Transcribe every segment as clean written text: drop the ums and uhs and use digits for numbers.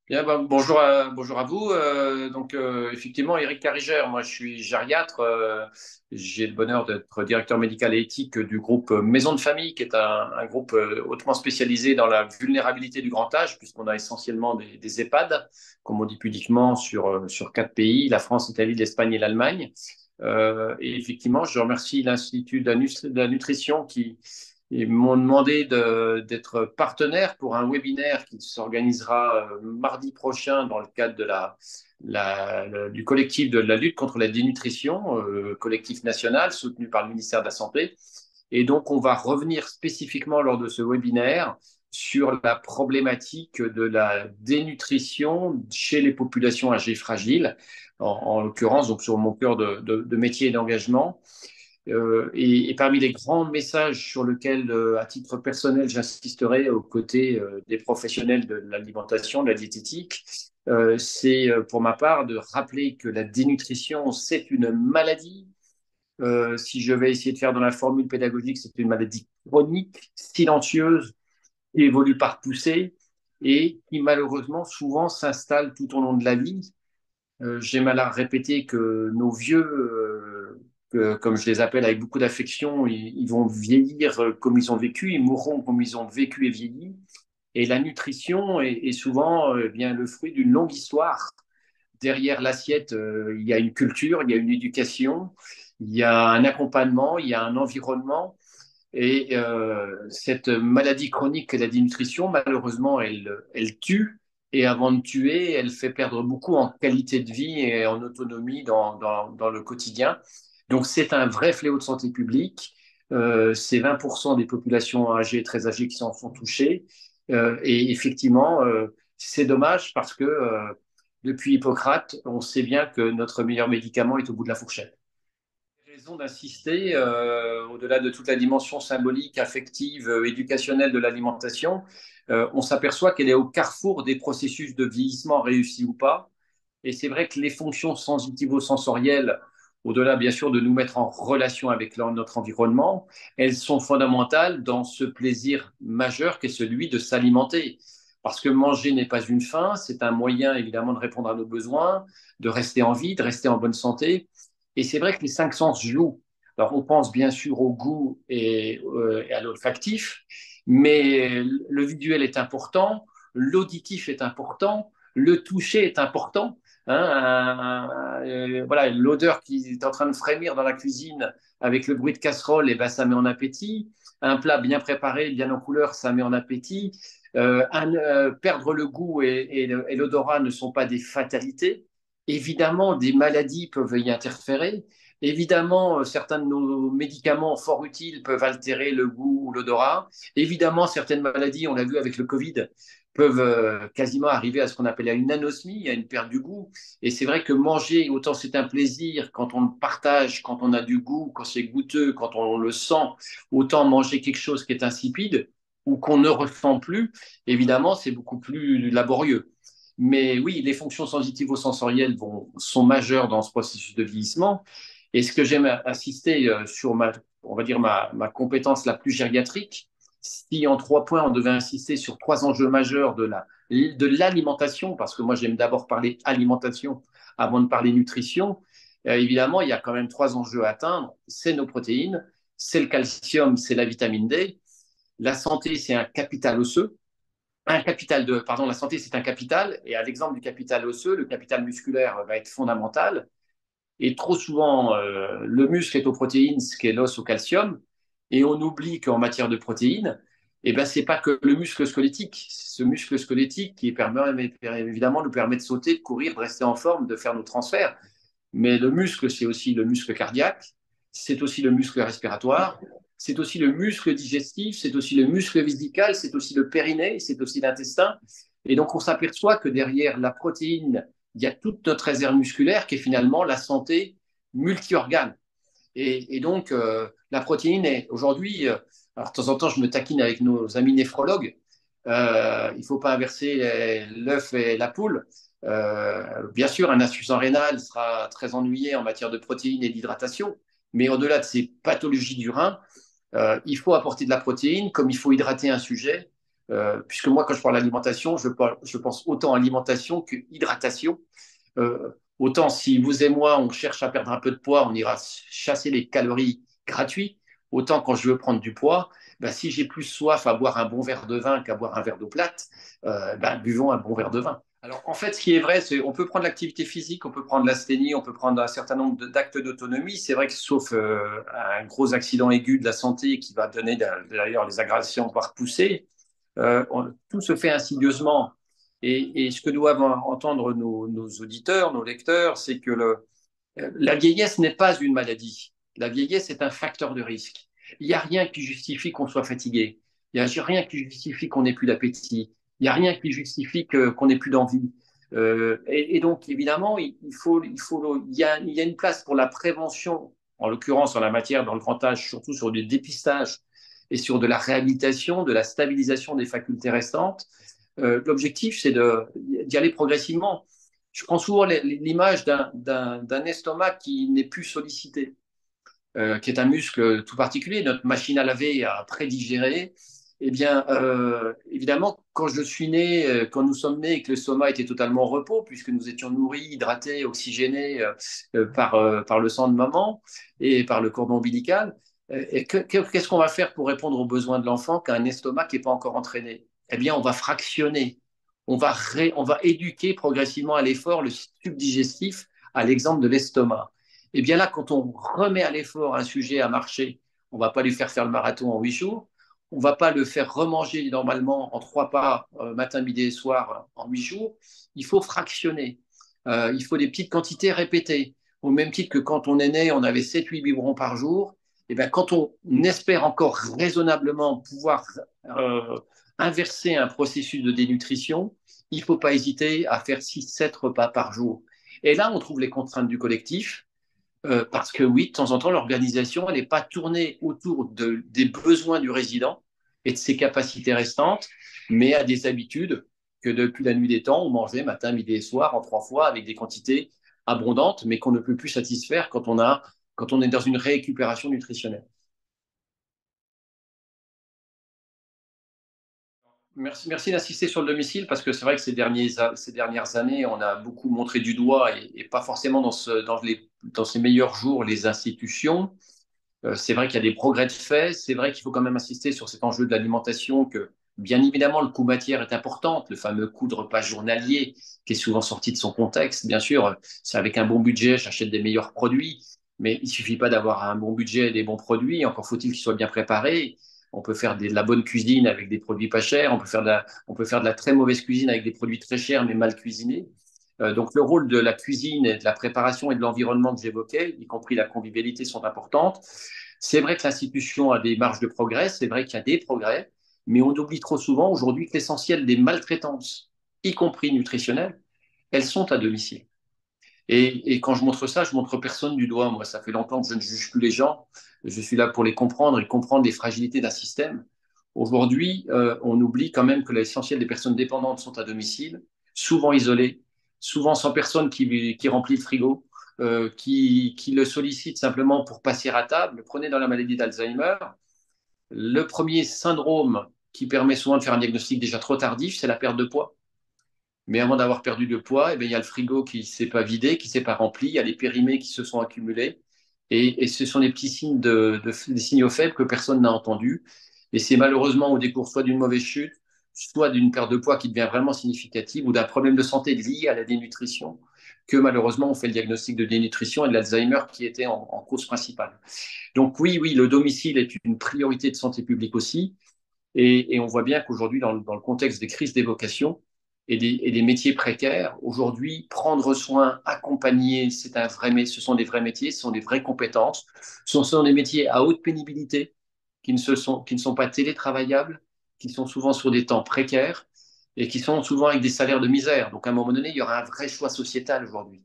Bien, bonjour à vous. Effectivement, Eric Carriger, moi je suis gériatre. J'ai le bonheur d'être directeur médical et éthique du groupe Maison de Famille, qui est un groupe hautement spécialisé dans la vulnérabilité du grand âge, puisqu'on a essentiellement des EHPAD, comme on dit pudiquement, sur 4 pays, la France, l'Italie, l'Espagne et l'Allemagne. Et effectivement, je remercie l'Institut de la nutrition qui ils m'ont demandé d'être partenaire pour un webinaire qui s'organisera mardi prochain dans le cadre de du collectif de la lutte contre la dénutrition, collectif national soutenu par le ministère de la Santé. Et donc, on va revenir spécifiquement lors de ce webinaire sur la problématique de la dénutrition chez les populations âgées fragiles, en l'occurrence, donc sur mon cœur de métier et d'engagement. Et parmi les grands messages sur lesquels, à titre personnel, j'insisterai aux côtés des professionnels de l'alimentation, de la diététique, c'est pour ma part de rappeler que la dénutrition, c'est une maladie. Si je vais essayer de faire dans la formule pédagogique, c'est une maladie chronique, silencieuse, qui évolue par poussée et qui malheureusement souvent s'installe tout au long de la vie. J'ai mal à répéter que nos vieux, comme je les appelle avec beaucoup d'affection, ils vont vieillir comme ils ont vécu, ils mourront comme ils ont vécu et vieilli. Et la nutrition est souvent bien le fruit d'une longue histoire. Derrière l'assiette, il y a une culture, il y a une éducation, il y a un accompagnement, il y a un environnement. Et cette maladie chronique que la dénutrition, malheureusement, elle tue. Et avant de tuer, elle fait perdre beaucoup en qualité de vie et en autonomie dans le quotidien. Donc, c'est un vrai fléau de santé publique. C'est 20% des populations âgées, très âgées, qui s'en sont touchées. Et effectivement, c'est dommage parce que depuis Hippocrate, on sait bien que notre meilleur médicament est au bout de la fourchette. Raison d'insister, au-delà de toute la dimension symbolique, affective, éducationnelle de l'alimentation, on s'aperçoit qu'elle est au carrefour des processus de vieillissement réussis ou pas. Et c'est vrai que les fonctions sensitivo-sensorielles, au-delà bien sûr de nous mettre en relation avec notre environnement, elles sont fondamentales dans ce plaisir majeur qu'est celui de s'alimenter. Parce que manger n'est pas une fin, c'est un moyen évidemment de répondre à nos besoins, de rester en vie, de rester en bonne santé. Et c'est vrai que les cinq sens jouent. Alors, on pense bien sûr au goût et à l'olfactif, mais le visuel est important, l'auditif est important, le toucher est important. Voilà, l'odeur qui est en train de frémir dans la cuisine avec le bruit de casserole, et ben, ça met en appétit. Un plat bien préparé, bien en couleur, ça met en appétit. Perdre le goût et l'odorat ne sont pas des fatalités. Évidemment, des maladies peuvent y interférer. Évidemment, certains de nos médicaments fort utiles peuvent altérer le goût ou l'odorat. Évidemment, certaines maladies, on l'a vu avec le Covid, peuvent quasiment arriver à ce qu'on appelle une anosmie, à une perte du goût. Et c'est vrai que manger, autant c'est un plaisir quand on le partage, quand on a du goût, quand c'est goûteux, quand on le sent, autant manger quelque chose qui est insipide ou qu'on ne ressent plus, évidemment, c'est beaucoup plus laborieux. Mais oui, les fonctions sensitivo-sensorielles sont majeures dans ce processus de vieillissement. Et ce que j'aime insister sur on va dire ma compétence la plus gériatrique, si en 3 points on devait insister sur 3 enjeux majeurs de l'alimentation, parce que moi j'aime d'abord parler alimentation avant de parler nutrition, évidemment il y a quand même 3 enjeux à atteindre. C'est nos protéines, c'est le calcium, c'est la vitamine D. La santé, c'est un capital osseux. La santé, c'est un capital. Et à l'exemple du capital osseux, le capital musculaire va être fondamental. Et trop souvent, le muscle est aux protéines, ce qu'est l'os au calcium. Et on oublie qu'en matière de protéines, eh ben, c'est pas que le muscle squelettique. Ce muscle squelettique qui permet, évidemment nous permet de sauter, de courir, de rester en forme, de faire nos transferts. Mais le muscle, c'est aussi le muscle cardiaque, c'est aussi le muscle respiratoire, c'est aussi le muscle digestif, c'est aussi le muscle vésical, c'est aussi le périnée, c'est aussi l'intestin. Et donc, on s'aperçoit que derrière la protéine, il y a toute notre réserve musculaire qui est finalement la santé multi-organe. Et donc, la protéine est aujourd'hui, alors de temps en temps, je me taquine avec nos amis néphrologues, il ne faut pas inverser l'œuf et la poule. Bien sûr, un insuffisant rénal sera très ennuyé en matière de protéines et d'hydratation, mais au-delà de ces pathologies du rein, il faut apporter de la protéine, comme il faut hydrater un sujet. Puisque moi, quand je parle d'alimentation, je pense autant alimentation que hydratation. Autant si vous et moi, on cherche à perdre un peu de poids, on ira chasser les calories gratuites. Autant quand je veux prendre du poids, ben, si j'ai plus soif à boire un bon verre de vin qu'à boire un verre d'eau plate, ben, buvons un bon verre de vin. Alors en fait, ce qui est vrai, c'est qu'on peut prendre l'activité physique, on peut prendre l'asthénie, on peut prendre un certain nombre d'actes d'autonomie. C'est vrai que sauf un gros accident aigu de la santé qui va donner d'ailleurs les aggravations voire pousser, tout se fait insidieusement. Et ce que doivent entendre nos auditeurs, nos lecteurs, c'est que la vieillesse n'est pas une maladie. La vieillesse est un facteur de risque. Il n'y a rien qui justifie qu'on soit fatigué. Il n'y a rien qui justifie qu'on n'ait plus d'appétit. Il n'y a rien qui justifie qu'on n'ait plus d'envie. Et donc, évidemment, il y a une place pour la prévention, en l'occurrence en la matière, dans le grand âge, surtout sur du dépistage et sur de la réhabilitation, de la stabilisation des facultés restantes. L'objectif, c'est d'y aller progressivement. Je prends souvent l'image d'un estomac qui n'est plus sollicité, qui est un muscle tout particulier, notre machine à laver à prédigérer. Eh bien, évidemment, quand je suis né, quand nous sommes nés et que l'estomac était totalement au repos, puisque nous étions nourris, hydratés, oxygénés par le sang de maman et par le cordon ombilical, qu'est-ce qu'on va faire pour répondre aux besoins de l'enfant qu'un estomac qui n'est pas encore entraîné? Eh bien, on va fractionner, on va éduquer progressivement à l'effort le subdigestif à l'exemple de l'estomac. Et bien là, quand on remet à l'effort un sujet à marcher, on ne va pas lui faire le marathon en 8 jours, on ne va pas le faire remanger normalement en 3 pas matin, midi et soir en 8 jours. Il faut fractionner. Il faut des petites quantités répétées. Au même titre que quand on est né, on avait 7-8 biberons par jour. Et bien, quand on espère encore raisonnablement pouvoir euh, inverser un processus de dénutrition, il ne faut pas hésiter à faire 6-7 repas par jour. Et là, on trouve les contraintes du collectif, parce que oui, de temps en temps, l'organisation, elle n'est pas tournée autour des besoins du résident et de ses capacités restantes, mais à des habitudes que depuis la nuit des temps, on mangeait matin, midi et soir en 3 fois avec des quantités abondantes, mais qu'on ne peut plus satisfaire quand on est dans une récupération nutritionnelle. Merci d'insister sur le domicile parce que c'est vrai que ces dernières années, on a beaucoup montré du doigt et pas forcément dans ces meilleurs jours les institutions. C'est vrai qu'il y a des progrès de fait. C'est vrai qu'il faut quand même insister sur cet enjeu de l'alimentation, que bien évidemment le coût matière est important, le fameux coût de repas journalier qui est souvent sorti de son contexte. Bien sûr, c'est avec un bon budget, j'achète des meilleurs produits, mais il suffit pas d'avoir un bon budget et des bons produits. Encore faut-il qu'ils soient bien préparés. On peut faire de la bonne cuisine avec des produits pas chers. On peut faire de la très mauvaise cuisine avec des produits très chers mais mal cuisinés. Donc le rôle de la cuisine et de la préparation et de l'environnement que j'évoquais, y compris la convivialité, sont importantes. C'est vrai que l'institution a des marges de progrès, c'est vrai qu'il y a des progrès, mais on oublie trop souvent aujourd'hui que l'essentiel des maltraitances, y compris nutritionnelles, elles sont à domicile. Et quand je montre ça, je montre personne du doigt. Moi, ça fait longtemps que je ne juge plus les gens. Je suis là pour les comprendre et comprendre les fragilités d'un système. Aujourd'hui, on oublie quand même que l'essentiel des personnes dépendantes sont à domicile, souvent isolées, souvent sans personne qui remplit le frigo, qui le sollicite simplement pour passer à table. Prenez dans la maladie d'Alzheimer, le premier syndrome qui permet souvent de faire un diagnostic déjà trop tardif, c'est la perte de poids. Mais avant d'avoir perdu de poids, eh bien, il y a le frigo qui ne s'est pas vidé, qui ne s'est pas rempli, il y a les périmés qui se sont accumulés. Et ce sont des petits signes des signaux faibles que personne n'a entendus. Et c'est malheureusement au décours soit d'une mauvaise chute, soit d'une perte de poids qui devient vraiment significative, ou d'un problème de santé lié à la dénutrition, que malheureusement on fait le diagnostic de dénutrition et de l'Alzheimer qui était en cause principale. Donc oui, le domicile est une priorité de santé publique aussi. Et on voit bien qu'aujourd'hui, dans le contexte des crises des vocations et des métiers précaires, aujourd'hui, prendre soin, accompagner, ce sont des vrais métiers, ce sont des vraies compétences. Ce sont des métiers à haute pénibilité qui ne sont pas télétravaillables, qui sont souvent sur des temps précaires et qui sont souvent avec des salaires de misère. Donc, à un moment donné, il y aura un vrai choix sociétal aujourd'hui.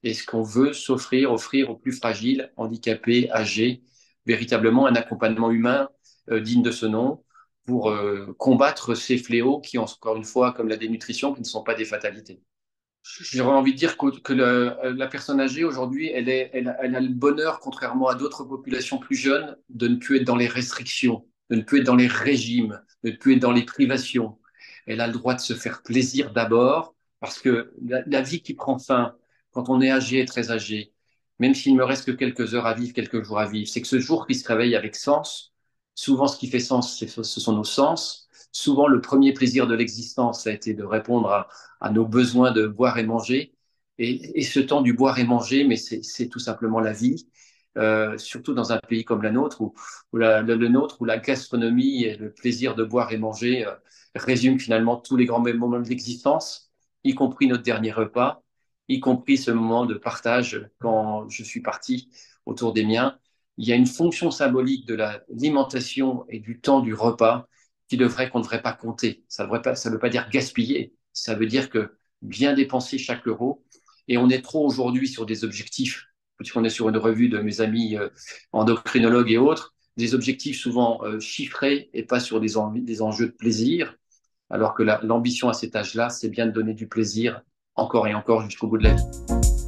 Est-ce qu'on veut offrir aux plus fragiles, handicapés, âgés, véritablement un accompagnement humain digne de ce nom pour combattre ces fléaux qui, encore une fois, comme la dénutrition, qui ne sont pas des fatalités. J'aurais envie de dire que la personne âgée, aujourd'hui, elle a le bonheur, contrairement à d'autres populations plus jeunes, de ne plus être dans les restrictions. de ne plus être dans les régimes, de ne plus être dans les privations. Elle a le droit de se faire plaisir d'abord, parce que la vie qui prend fin quand on est âgé et très âgé, même s'il me reste que quelques heures à vivre, quelques jours à vivre, c'est que ce jour qui se réveille avec sens, souvent ce qui fait sens, ce sont nos sens. Souvent, le premier plaisir de l'existence a été de répondre à nos besoins de boire et manger. Et ce temps du boire et manger, mais c'est tout simplement la vie, surtout dans un pays comme la nôtre, le nôtre, où la gastronomie et le plaisir de boire et manger résument finalement tous les grands moments de l'existence, y compris notre dernier repas, y compris ce moment de partage quand je suis parti autour des miens. Il y a une fonction symbolique de l'alimentation et du temps du repas qu'on ne devrait pas compter. Ça ne veut pas dire gaspiller, ça veut dire que bien dépenser chaque euro. Et on est trop aujourd'hui sur des objectifs, puisqu'on est sur une revue de mes amis endocrinologues et autres, des objectifs souvent chiffrés et pas sur des enjeux de plaisir, alors que l'ambition à cet âge-là, c'est bien de donner du plaisir encore et encore jusqu'au bout de la vie.